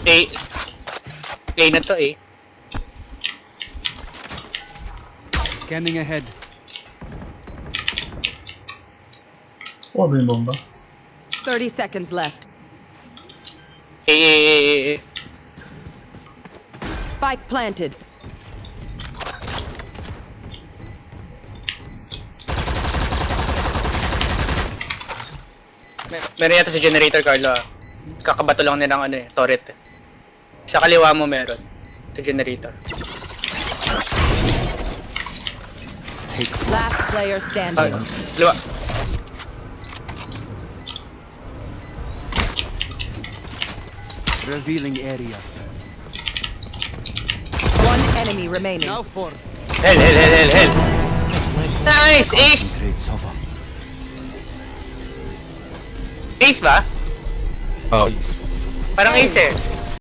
A. A na to, A. Scanning ahead. Oh, may bomba. 30 seconds left. A. Spike planted. Meron yata sa generator, Carlo. Kakabato lang nilang ano eh, turret. Sa kaliwa mo meron. Sa generator. Last player standing. Kaliwa. Revealing area. One enemy remaining. Now for Hell. Nice, nice. Nice! Ace! concentrate, Sova. Ace ba? Oh, yes. Parang ace eh.